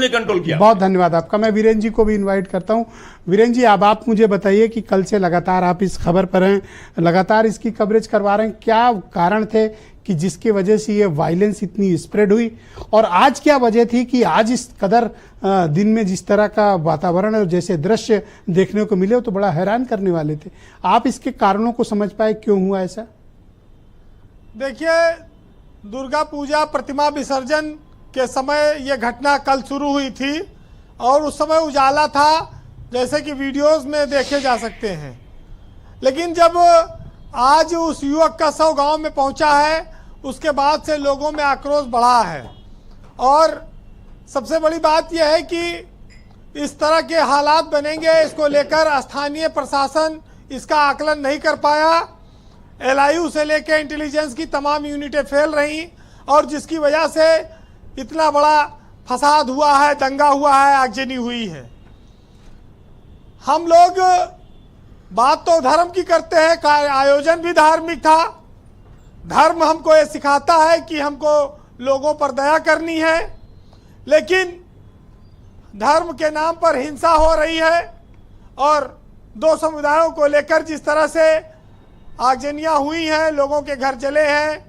Control किया। बहुत धन्यवाद आपका। मैं वीरेंद्र जी को भी इनवाइट करता हूं। वीरेंद्र जी, अब आप मुझे बताइए कि कल से लगातार आप इस खबर पर हैं, लगातार इसकी कवरेज करवा रहे हैं, क्या कारण थे कि जिसकी वजह से ये वायलेंस इतनी स्प्रेड हुई, और आज क्या वजह थी कि आज इस कदर दिन में जिस तरह का वातावरण और जैसे दृश्य देखने को मिले, तो बड़ा हैरान करने वाले थे। आप इसके कारणों को समझ पाए, क्यों हुआ ऐसा? देखिए, दुर्गा पूजा प्रतिमा विसर्जन के समय ये घटना कल शुरू हुई थी और उस समय उजाला था, जैसे कि वीडियोस में देखे जा सकते हैं। लेकिन जब आज उस युवक का शव गांव में पहुंचा है, उसके बाद से लोगों में आक्रोश बढ़ा है। और सबसे बड़ी बात यह है कि इस तरह के हालात बनेंगे, इसको लेकर स्थानीय प्रशासन इसका आकलन नहीं कर पाया। एलआईयू से लेकर इंटेलिजेंस की तमाम यूनिटें फेल रहीं और जिसकी वजह से इतना बड़ा फसाद हुआ है, दंगा हुआ है, आगजनी हुई है। हम लोग बात तो धर्म की करते हैं, का आयोजन भी धार्मिक था। धर्म हमको ये सिखाता है कि हमको लोगों पर दया करनी है, लेकिन धर्म के नाम पर हिंसा हो रही है और दो समुदायों को लेकर जिस तरह से आगजनियां हुई हैं, लोगों के घर जले हैं,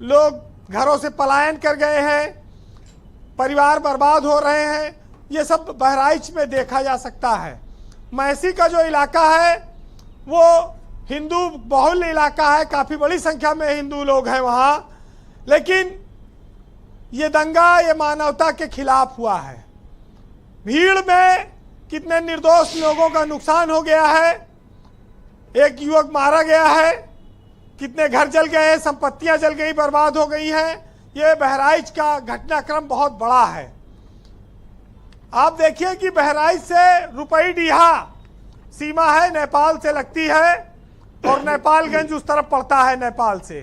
लोग घरों से पलायन कर गए हैं, परिवार बर्बाद हो रहे हैं, ये सब बहराइच में देखा जा सकता है। मैसी का जो इलाका है वो हिंदू बहुल इलाका है, काफ़ी बड़ी संख्या में हिंदू लोग हैं वहाँ, लेकिन ये दंगा ये मानवता के खिलाफ हुआ है। भीड़ में कितने निर्दोष लोगों का नुकसान हो गया है, एक युवक मारा गया है, कितने घर जल गए, संपत्तियां जल गई, बर्बाद हो गई हैं। ये बहराइच का घटनाक्रम बहुत बड़ा है। आप देखिए कि बहराइच से रुपईडीहा सीमा है, नेपाल से लगती है और नेपालगंज उस तरफ पड़ता है नेपाल से।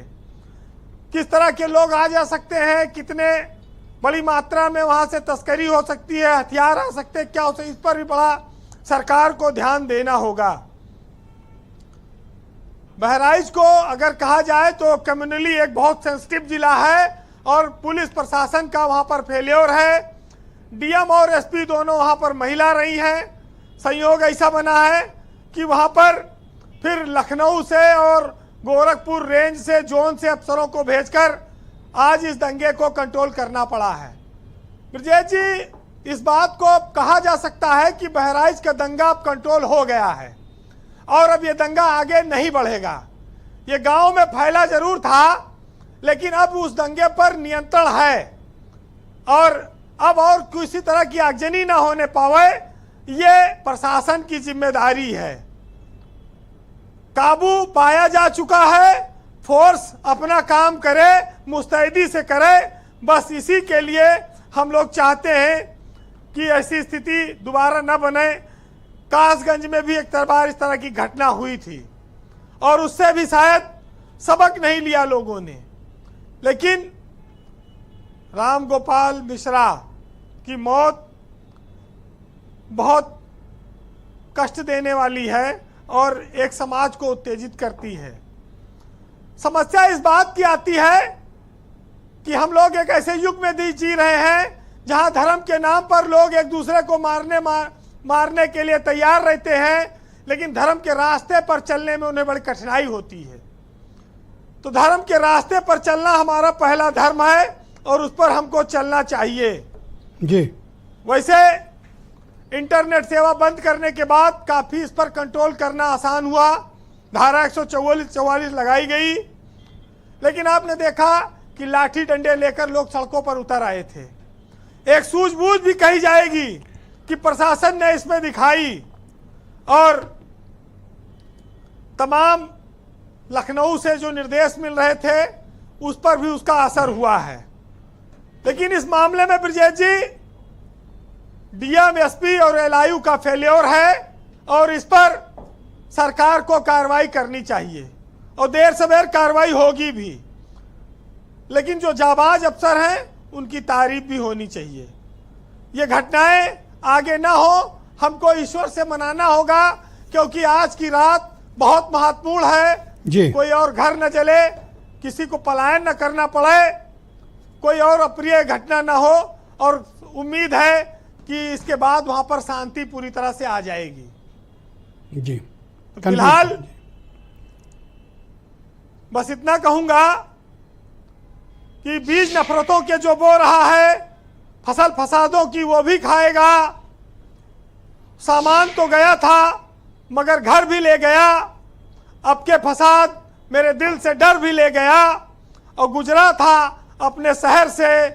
किस तरह के लोग आ जा सकते हैं, कितने बड़ी मात्रा में वहां से तस्करी हो सकती है, हथियार आ सकते हैं, क्या हो सकता है, इस पर भी बड़ा सरकार को ध्यान देना होगा। बहराइच को अगर कहा जाए तो कम्युनली एक बहुत सेंसिटिव जिला है और पुलिस प्रशासन का वहां पर फेल्योर है। डीएम और एसपी दोनों वहां पर महिला रही हैं। संयोग ऐसा बना है कि वहां पर फिर लखनऊ से और गोरखपुर रेंज से, जोन से अफसरों को भेजकर आज इस दंगे को कंट्रोल करना पड़ा है। ब्रजेश जी, इस बात को कहा जा सकता है कि बहराइच का दंगा अब कंट्रोल हो गया है और अब ये दंगा आगे नहीं बढ़ेगा। ये गांव में फैला जरूर था, लेकिन अब उस दंगे पर नियंत्रण है और अब और किसी तरह की आगजनी ना होने पावे, ये प्रशासन की जिम्मेदारी है। काबू पाया जा चुका है, फोर्स अपना काम करे, मुस्तैदी से करे। बस इसी के लिए हम लोग चाहते हैं कि ऐसी स्थिति दोबारा न बने। कासगंज में भी एक बार इस तरह की घटना हुई थी और उससे भी शायद सबक नहीं लिया लोगों ने। लेकिन राम गोपाल मिश्रा की मौत बहुत कष्ट देने वाली है और एक समाज को उत्तेजित करती है। समस्या इस बात की आती है कि हम लोग एक ऐसे युग में जी रहे हैं जहां धर्म के नाम पर लोग एक दूसरे को मारने के लिए तैयार रहते हैं, लेकिन धर्म के रास्ते पर चलने में उन्हें बड़ी कठिनाई होती है। तो धर्म के रास्ते पर चलना हमारा पहला धर्म है और उस पर हमको चलना चाहिए जी। वैसे इंटरनेट सेवा बंद करने के बाद काफी इस पर कंट्रोल करना आसान हुआ। धारा 144 लगाई गई, लेकिन आपने देखा कि लाठी डंडे लेकर लोग सड़कों पर उतर आए थे। एक सूझबूझ भी कही जाएगी कि प्रशासन ने इसमें दिखाई और तमाम लखनऊ से जो निर्देश मिल रहे थे उस पर भी उसका असर हुआ है। लेकिन इस मामले में ब्रजेश जी, डीएम, एसपी और एलआईयू का फेल्योर है और इस पर सरकार को कार्रवाई करनी चाहिए और देर सवेर कार्रवाई होगी भी। लेकिन जो जाबाज अफसर हैं उनकी तारीफ भी होनी चाहिए। ये घटनाएं आगे ना हो, हमको ईश्वर से मनाना होगा, क्योंकि आज की रात बहुत महत्वपूर्ण है जी। कोई और घर न जले, किसी को पलायन न करना पड़े, कोई और अप्रिय घटना न हो और उम्मीद है कि इसके बाद वहां पर शांति पूरी तरह से आ जाएगी। जी तो फिलहाल बस इतना कहूंगा कि बीज नफरतों के जो बो रहा है, फसल फसादों की वो भी खाएगा। सामान तो गया था मगर घर भी ले गया। अब के फसाद मेरे दिल से डर भी ले गया, और गुजरा था अपने शहर से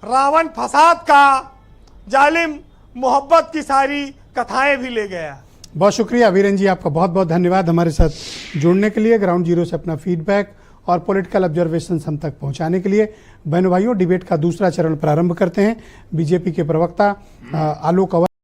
रावण फसाद का, जालिम मोहब्बत की सारी कथाएं भी ले गया। बहुत शुक्रिया वीरेन जी, आपका बहुत बहुत धन्यवाद हमारे साथ जुड़ने के लिए, ग्राउंड जीरो से अपना फीडबैक और पॉलिटिकल ऑब्जर्वेशन हम तक पहुंचाने के लिए। बहनों भाइयों, डिबेट का दूसरा चरण प्रारंभ करते हैं। बीजेपी के प्रवक्ता आलोक